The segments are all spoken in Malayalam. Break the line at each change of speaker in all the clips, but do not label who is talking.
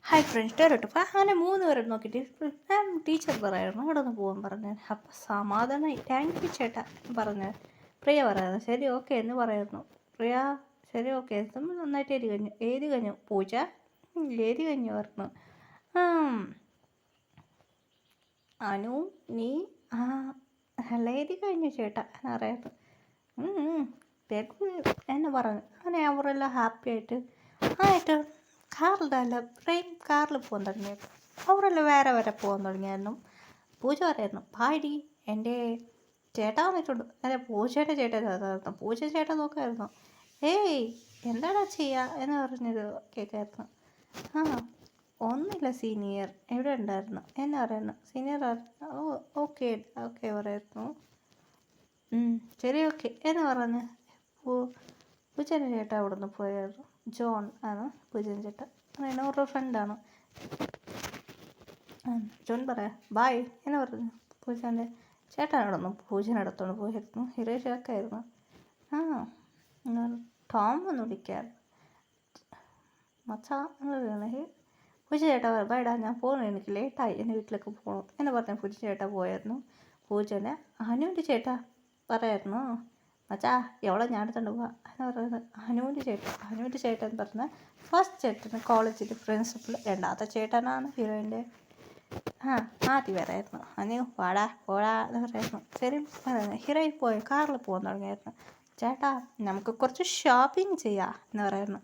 ഹായ് ഫ്രണ്ട്സ് ഡയറക്റ്റ് അപ്പോൾ അങ്ങനെ 3 പേരെ നോക്കിയിട്ട് ടീച്ചർ പറയായിരുന്നു അവിടെ ഒന്ന് പോകാൻ പറഞ്ഞു. അപ്പം സമാധാനമായി താങ്ക് യു ചേട്ടാ എന്ന് പറഞ്ഞു. പ്രിയ പറയായിരുന്നു ശരി ഓക്കെ എന്ന് പറയായിരുന്നു. പ്രിയ ശരി ഓക്കെ നമ്മൾ നന്നായിട്ട് എഴുതി കഴിഞ്ഞു പൂജ എഴുതി കഴിഞ്ഞു പറഞ്ഞു. അനു നീ അല്ല എഴുതി കഴിഞ്ഞു ചേട്ടാ എന്ന് പറയായിരുന്നു. എന്ന് പറഞ്ഞു. അങ്ങനെ അവരെല്ലാം ഹാപ്പി ആയിട്ട് കാറിലല്ല ട്രെയിൻ കാറിൽ പോകാൻ തുടങ്ങിയായിരുന്നു. അവരെല്ലാം വേറെ വരെ പോകാൻ തുടങ്ങിയായിരുന്നു. പൂജ പറയായിരുന്നു ഭായിടി എൻ്റെ ചേട്ടാ വന്നിട്ടുണ്ട്. അല്ലെ പൂജയുടെ ചേട്ടൻ പൂജ ചേട്ടൻ നോക്കായിരുന്നു. ഏയ് എന്താടാ ചെയ്യുക എന്ന് പറഞ്ഞത് കേൾക്കായിരുന്നു. ഒന്നുമില്ല സീനിയർ എവിടെ ഉണ്ടായിരുന്നു എന്ന് പറയുന്നു. സീനിയർ ഓക്കെ ഓക്കെ പറയായിരുന്നു. ശരി ഓക്കെ എന്ന് പറഞ്ഞ് പൂജൻ്റെ ചേട്ടൻ അവിടെ നിന്ന് പോയായിരുന്നു. ജോൺ ആണ് പൂജൻ ചേട്ടൻ. അങ്ങനെ അവരുടെ ഫ്രണ്ടാണ്. ജോൺ പറയാം ബായ് എന്ന് പറഞ്ഞു. പൂജൻ്റെ ചേട്ടൻ അവിടെ നിന്ന് പൂജനടുത്തോണ്ട് പോയിരുന്നു. ഹിരേഷാക്കായിരുന്നു. ടോം ഒന്ന് വിളിക്കാറ് മച്ചാ പൂജ ചേട്ടാ ബൈഡാ ഞാൻ പോകണം എനിക്ക് ലേറ്റായി എൻ്റെ വീട്ടിലേക്ക് പോകണം എന്ന് പറഞ്ഞ പൂജ ചേട്ടാ പോയായിരുന്നു. പൂജനെ അനുവിൻ്റെ ചേട്ടാ പറയായിരുന്നു മച്ചാ എവളെ ഞാൻ എടുത്തോണ്ട് പോവാ എന്ന് പറയുന്നത്. അനുവിൻ്റെ ചേട്ടൻ പറഞ്ഞ ഫസ്റ്റ് ചേട്ടൻ കോളേജിൽ പ്രിൻസിപ്പൾ. രണ്ടാമത്തെ ചേട്ടനാണ് ഹീറോയിൻ്റെ ആദ്യം പറയായിരുന്നു. അനു വാടാ പോടാ എന്ന് പറയായിരുന്നു. ശരി ഹീറോയിൽ പോയി കാറിൽ പോകാൻ തുടങ്ങിയായിരുന്നു. ചേട്ടാ നമുക്ക് കുറച്ച് ഷോപ്പിംഗ് ചെയ്യാം എന്ന് പറയായിരുന്നു.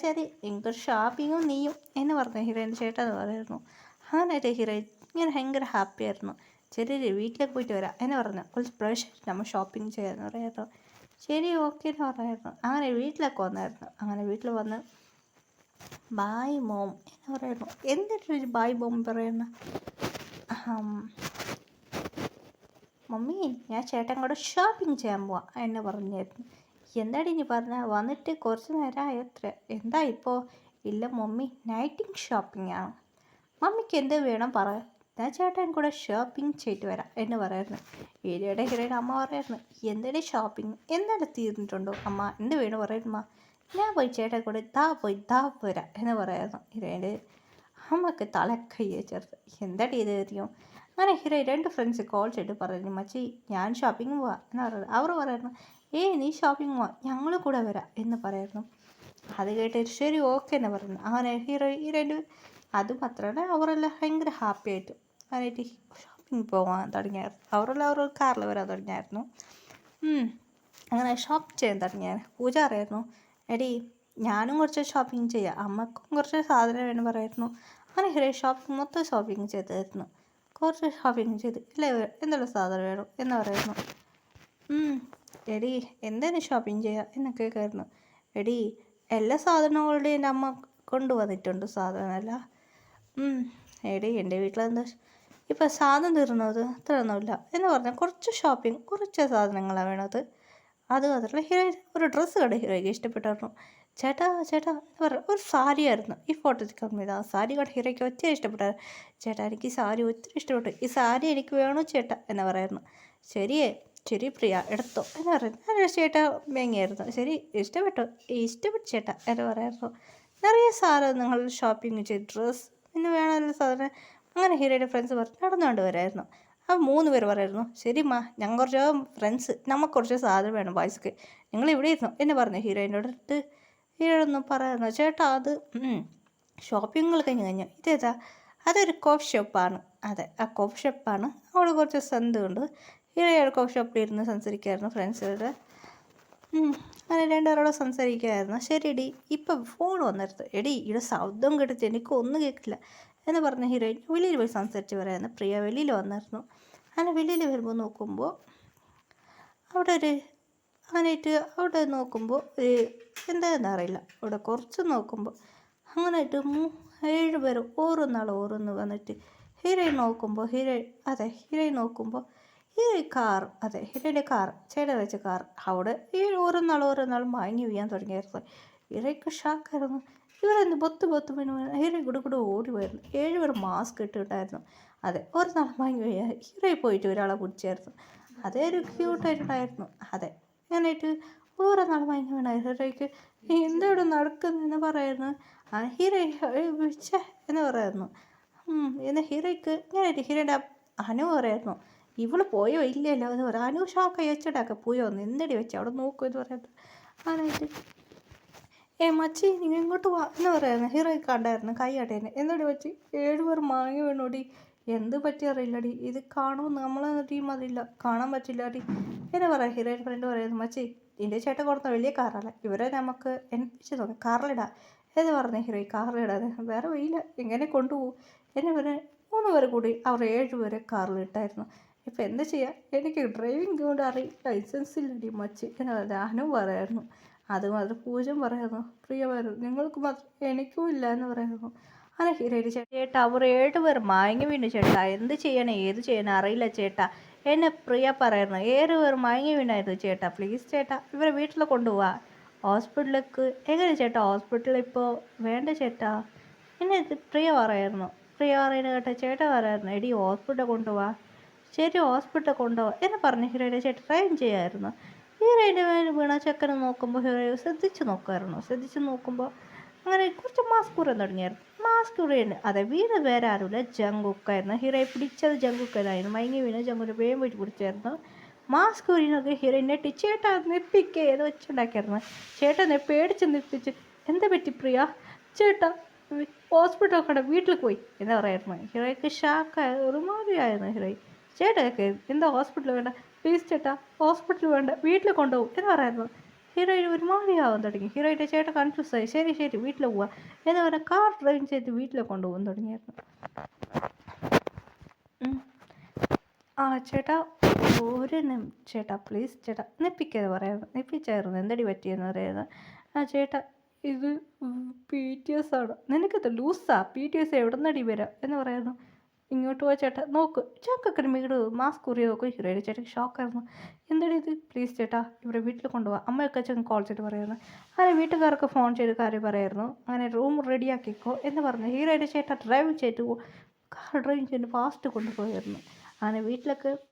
ശരി എനിക്ക് ഷോപ്പിങ്ങും നീയും എന്ന് പറഞ്ഞു ഹീറോയിൻ്റെ ചേട്ടൻ എന്ന് പറയായിരുന്നു. അങ്ങനെ ഹീറോയിൻ ഇങ്ങനെ ഭയങ്കര ഹാപ്പി ആയിരുന്നു. ശരി വീട്ടിലേക്ക് പോയിട്ട് വരാം എന്ന് പറഞ്ഞു. കുറച്ച് ബ്രഷ് നമ്മൾ ഷോപ്പിംഗ് ചെയ്യാമെന്ന് പറയായിരുന്നു. ശരി ഓക്കെ എന്ന് പറയായിരുന്നു. അങ്ങനെ വീട്ടിലേക്ക് വന്നായിരുന്നു. അങ്ങനെ വീട്ടിൽ വന്ന് ബായ് മോം എന്ന് പറയായിരുന്നു. എന്തിട്ടൊരു ബായ് മോം പറയുന്നു. മമ്മി ഞാൻ ചേട്ടൻ കൂടെ ഷോപ്പിംഗ് ചെയ്യാൻ പോവാം എന്ന് പറഞ്ഞായിരുന്നു. എന്താടി ഇനി പറഞ്ഞാൽ വന്നിട്ട് കുറച്ച് നേരമായി എത്ര എന്താ ഇപ്പോൾ ഇല്ല മമ്മി നൈറ്റിംഗ് ഷോപ്പിംഗ് ആണ്. മമ്മിക്ക് എന്ത് വേണം പറയാം ഞാൻ ചേട്ടൻ കൂടെ ഷോപ്പിംഗ് ചെയ്തിട്ട് വരാം എന്ന് പറയായിരുന്നു. ഏരിയയുടെ ഹീറോയുടെ അമ്മ പറയായിരുന്നു എന്താണ് ഷോപ്പിംഗ് എന്താണ് തീർന്നിട്ടുണ്ടോ അമ്മ എന്ത് വേണം പറയുമ്മ ഞാൻ പോയി ചേട്ടൻ കൂടെ ദാ പോരാ എന്ന് പറയായിരുന്നു. ഹീറോയിൻ്റെ അമ്മക്ക് തലക്കൈ ചേർത്ത് എന്താടി ഇത് എത്തിയോ. അങ്ങനെ ഹീറോ 2 ഫ്രണ്ട്സ് കോൾ ചെയ്തിട്ട് പറഞ്ഞു മച്ചി ഞാൻ ഷോപ്പിംഗ് പോവാം എന്ന് പറയുന്നത്. അവർ പറയായിരുന്നു നീ ഷോപ്പിംഗ് പോവാം ഞങ്ങൾ കൂടെ വരാം എന്ന് പറയായിരുന്നു. അത് കേട്ടിട്ട് ശരി ഓക്കെ എന്ന് പറയുന്നു. അങ്ങനെ ഹീറോയിൻ അത് മാത്രമല്ല അവരെല്ലാം ഭയങ്കര ഹാപ്പി ആയിട്ട് അതിനായിട്ട് ഷോപ്പിംഗ് പോകാൻ തുടങ്ങിയായിരുന്നു. അവരെല്ലാം അവർ കാറിൽ വരാൻ തുടങ്ങിയായിരുന്നു. അങ്ങനെ ഷോപ്പ് ചെയ്യാൻ തുടങ്ങിയായിരുന്നു. പൂജ അറിയായിരുന്നു എടി ഞാനും കുറച്ച് ഷോപ്പിംഗ് ചെയ്യാം അമ്മക്കും കുറച്ച് സാധനം വേണം പറയായിരുന്നു. അങ്ങനെ ഹീറോ മൊത്തം ഷോപ്പിംഗ് ചെയ്തായിരുന്നു. കുറച്ച് ഷോപ്പിംഗ് ചെയ്ത് ഇല്ലേ എന്തെല്ലാം സാധനം വേണം എന്ന് പറയുന്നു. എടി എന്താണ് ഷോപ്പിംഗ് ചെയ്യുക എന്നൊക്കെ കേൾക്കായിരുന്നു. എടി എല്ലാ സാധനങ്ങളുടെയും എൻ്റെ അമ്മ കൊണ്ടുവന്നിട്ടുണ്ട് സാധനമല്ല. എടി എൻ്റെ വീട്ടിലെന്താ ഇപ്പം സാധനം തീർന്നൊന്നുമില്ല എന്ന് പറഞ്ഞാൽ കുറച്ച് സാധനങ്ങളാണ് വേണത്. അത് മാത്രമല്ല ഹീറോ ഒരു ഡ്രസ്സ് കണ്ട് ഹീറോയ്ക്ക് ഇഷ്ടപ്പെട്ടായിരുന്നു. ചേട്ടാ എന്ന് പറഞ്ഞാൽ ഒരു സാരി ആയിരുന്നു ഈ ഫോട്ടോത്തിൽ കമ്മിയത്. ആ സാരി കണ്ട് ഹീറോയ്ക്ക് ഒത്തിരി ഇഷ്ടപ്പെട്ടായിരുന്നു. ചേട്ടാ എനിക്ക് ഈ സാരി ഒത്തിരി ഇഷ്ടപ്പെട്ടു ഈ സാരി എനിക്ക് വേണോ ചേട്ടാ എന്ന് പറയായിരുന്നു. ശരി പ്രിയ എടുത്തോ എന്ന് പറയുന്നു. ചേട്ടാ ഭംഗിയായിരുന്നു. ശരി ഇഷ്ടപ്പെട്ടു ചേട്ടാ എന്ന് പറയായിരുന്നു. നിറയെ സാധനങ്ങൾ ഷോപ്പിംഗ് ചെയ്ത് ഡ്രസ്സ് പിന്നെ വേണമല്ലോ സാധനം. അങ്ങനെ ഹീറോയുടെ ഫ്രണ്ട്സ് പറഞ്ഞ് നടന്നുകൊണ്ട് വരായിരുന്നു. ആ 3 പേര് പറയായിരുന്നു ശരി ഞങ്ങൾ കുറച്ച് ഫ്രണ്ട്സ് നമുക്ക് കുറച്ച് സാധനം വേണം ബോയ്സ്ക്ക് നിങ്ങൾ ഇവിടെ ഇരുന്നു എന്ന് പറഞ്ഞു. ഹീറോയിൻ്റെ അടുത്ത് ഹീറോയൊന്നും പറയായിരുന്നു. ചേട്ടാ അത് ഷോപ്പിങ്ങുകൾ കഴിഞ്ഞു ഇതേതാ അതൊരു കോഫി ഷോപ്പാണ്. അതെ ആ കോഫി ഷോപ്പാണ്. അവിടെ കുറച്ച് സന്തുണ്ട്. ഹീറോയുടെ കോഫി ഷോപ്പിൽ ഇരുന്ന് സംസാരിക്കുമായിരുന്നു ഫ്രണ്ട്സുകളുടെ. അങ്ങനെ 2 പേരോട് സംസാരിക്കുമായിരുന്നു. ശരി എടി ഇപ്പം ഫോൺ വന്നിരുന്നു. എടി ഇവിടെ ശബ്ദം കേട്ടിട്ട് എനിക്കൊന്നും കേൾക്കില്ല എന്ന് പറഞ്ഞ ഹീറോയിൻ വെളിയിൽ പോയി സംസാരിച്ച് പറയായിരുന്നു. പ്രിയ വെളിയിൽ വന്നിരുന്നു. അങ്ങനെ വെളിയിൽ വരുമ്പോൾ നോക്കുമ്പോൾ അവിടെ നോക്കുമ്പോൾ എന്താണെന്ന് അറിയില്ല. അവിടെ കുറച്ച് നോക്കുമ്പോൾ അങ്ങനെയായിട്ട് 7 പേർ ഓരോന്ന് വന്നിട്ട് ഹീറോയിൻ നോക്കുമ്പോൾ ഹീറോയുടെ കാർ ചേട്ടൻ വെച്ച കാർ അവിടെ ഓരോന്നാൾ മയങ്ങി വീഴാൻ തുടങ്ങിയായിരുന്നു. ഹീറോയ്ക്ക് ഷാക്കായിരുന്നു. ഇവരെന്ത് ബൊത്ത് വീണ് ഹീറോ കൂടെ ഓടി പോയിരുന്നു. 7 പേർ മാസ്ക് ഇട്ടിട്ടായിരുന്നു. അതെ ഒരു നാൾ മയങ്ങി വീഴാൻ ഹീറോയിൽ പോയിട്ട് ഒരാളെ പിടിച്ചായിരുന്നു. അതേ ഒരു ക്യൂട്ടായിട്ടുണ്ടായിരുന്നു. അതെ അങ്ങനെയായിട്ട് ഓരോ നാൾ മയങ്ങി വീണ ഹീറോയ്ക്ക് എന്താ ഇവിടെ നടക്കുന്നതെന്ന് പറയുന്നു. ആ ഹീറോ ഛേ എന്ന് പറയായിരുന്നു. എന്നാൽ ഹീറോയ്ക്ക് ഇങ്ങനെ ഹീറോയുടെ അനു പറയായിരുന്നു, ഇവള് പോയോ ഇല്ലല്ലോ എന്ന് പറയാം. അനു ഷോക്കായി വെച്ചിട്ടൊക്കെ പോയോ എന്തടി വെച്ച് അവിടെ നോക്കൂ എന്ന് പറയുന്നത്. ആനായിട്ട് മച്ചി നിങ്ങൾ ഇങ്ങോട്ട് വാ എന്ന് പറയായിരുന്നു. ഹീറോയെ കണ്ടായിരുന്നു കൈ അടയുന്നു. എന്നോട് മച്ചി 7 പേർ മാങ്ങ വീണോടി, എന്ത് പറ്റി അറിയില്ലടി, ഇത് കാണുമെന്ന് നമ്മളെ ടീം അതില്ല, കാണാൻ പറ്റില്ല അടി എന്ന് പറയാം. ഹീറോയിൻ ഫ്രണ്ട് പറയുന്നു, മച്ചി നിൻ്റെ ചേട്ടൻ കൊടുത്ത വലിയ കാറല്ല, ഇവരെ നമുക്ക് എൻപിച്ച് നോക്കാം, കാറിലിടാം എന്ന് പറഞ്ഞ ഹീറോയി. കാറിലിടാതെ വേറെ വഴിയില്ല, എങ്ങനെ കൊണ്ടുപോകും എന്നെ പറഞ്ഞ് 3 പേര് കൂടി അവർ 7 പേരെ കാറിലിട്ടായിരുന്നു. ഇപ്പം എന്താ ചെയ്യുക, എനിക്ക് ഡ്രൈവിംഗ് കൊണ്ട് ലൈസൻസ് ഇല്ലടി മച്ചി എന്ന് പറഞ്ഞ അനു പറയായിരുന്നു. അതുമാത്രം പൂജം പറയായിരുന്നു, പ്രിയ പറയുന്നു, നിങ്ങൾക്ക് മാത്രം എനിക്കും ഇല്ല എന്ന് പറയുന്നു. അങ്ങനെ ഹീറോയിൻ ചേട്ടാ അവർ 7 പേർ മയങ്ങി വീണു ചേട്ടാ, എന്ത് ചെയ്യണേ ഏത് ചെയ്യണേ അറിയില്ല ചേട്ടാ എന്നെ പ്രിയ പറയുന്നു. 7 പേർ മയങ്ങി വീണായിരുന്നു ചേട്ടാ, പ്ലീസ് ചേട്ടാ ഇവരെ വീട്ടിൽ കൊണ്ടുപോവാ, ഹോസ്പിറ്റലിലേക്ക്. എങ്ങനെ ചേട്ടാ ഹോസ്പിറ്റലിൽ ഇപ്പോൾ വേണ്ട ചേട്ടാ എന്നെ പ്രിയ പറയായിരുന്നു. പ്രിയ പറയുന്നത് കേട്ടോ ചേട്ടാ പറയായിരുന്നു, എടി ഹോസ്പിറ്റലിൽ കൊണ്ടുപോവാ, ശരി ഹോസ്പിറ്റലിൽ കൊണ്ടുപോവാ എന്ന് പറഞ്ഞ് ഹീറോയിനെ ചേട്ടൻ ട്രെയിൻ ചെയ്യായിരുന്നു. ഹീറോയിൻ്റെ മേൽ വീണ ചെക്കനെ നോക്കുമ്പോൾ ഹീറോ ശ്രദ്ധിച്ച് നോക്കുമായിരുന്നു. ശ്രദ്ധിച്ച് നോക്കുമ്പോൾ അങ്ങനെ കുറച്ച് മാസ്ക് ഊരാൻ തുടങ്ങിയായിരുന്നു. മാസ്ക് ഊരിയാണ് അതെ വീണ് വേറെ ആരുമില്ല, ജങ്കുക്കായിരുന്നു. ഹീറോയെ പിടിച്ചത് ജങ്കുക്കനായിരുന്നു. മയങ്ങി വീണ് ജങ്കുവിനെ വേഗം വീട്ടിൽ പിടിച്ചായിരുന്നു. മാസ്ക് ഊരിനൊക്കെ ഹീറോയിൻ നെട്ടി ചേട്ടാ നെപ്പിക്കേ എന്ന് വെച്ചുണ്ടാക്കിയായിരുന്നു. ചേട്ടനെ പേടിച്ച് നെപ്പിച്ച് എന്താ പറ്റി പ്രിയ ചേട്ടാ ഹോസ്പിറ്റൽ കണ്ട വീട്ടിൽ പോയി എന്താ പറയായിരുന്നു. ഹീറോയ്ക്ക് ഷാക്കായ ഒരുമാതിരിയായിരുന്നു ഹീറോയി. ചേട്ടനൊക്കെ എന്താ ഹോസ്പിറ്റൽ വേണ്ട, പ്ലീസ് ചേട്ടാ ഹോസ്പിറ്റൽ വേണ്ട വീട്ടിൽ കൊണ്ടുപോകും എന്ന് പറയായിരുന്നു. ഹീറോയിൻ ഒരുമാതിരിയാവാൻ തുടങ്ങി. ഹീറോയിൻ്റെ ചേട്ടൻ കൺഫ്യൂസായി. ശരി ശരി വീട്ടിൽ പോവാ എന്ന് പറഞ്ഞാൽ കാർ ഡ്രൈവ് ചെയ്ത് വീട്ടിൽ കൊണ്ടുപോകാൻ തുടങ്ങിയായിരുന്നു. ചേട്ടാ ഒരു ചേട്ടാ പ്ലീസ് ചേട്ടാ നെപ്പിക്കാതെ പറയായിരുന്നു. നെപ്പിച്ചായിരുന്നു എന്തടി പറ്റിയെന്ന് പറയുന്നത്. ചേട്ടാ ഇത് PTS ആണ്, നിനക്കത് ലൂസാ, PTS എവിടെ നിന്നടി വരാം എന്ന് പറയുന്നു. ഇങ്ങോട്ട് പോവാ ചേട്ടാ നോക്ക് ചക്കൊക്കെ വീട് മാസ്ക് കുറിയ നോക്കും. ഹീറോയുടെ ചേട്ടക്ക് ഷോക്കായിരുന്നു. എന്താടി ഇത്, പ്ലീസ് ചേട്ടാ ഇവരെ വീട്ടിൽ കൊണ്ടുപോകാം, അമ്മയൊക്കെ അച്ഛൻ കോൾ ചെയ്ത് പറയുന്നു. അങ്ങനെ വീട്ടുകാർക്ക് ഫോൺ ചെയ്ത് കാര്യം പറയായിരുന്നു. അങ്ങനെ റൂം റെഡിയാക്കിക്കോ എന്ന് പറഞ്ഞു. ഹീറോയുടെ ചേട്ടാ ഡ്രൈവ് ചെയ്ത് കാർ ഡ്രൈവ് ചെയ്ത് ഫാസ്റ്റ് കൊണ്ടുപോയായിരുന്നു. അങ്ങനെ വീട്ടിലൊക്കെ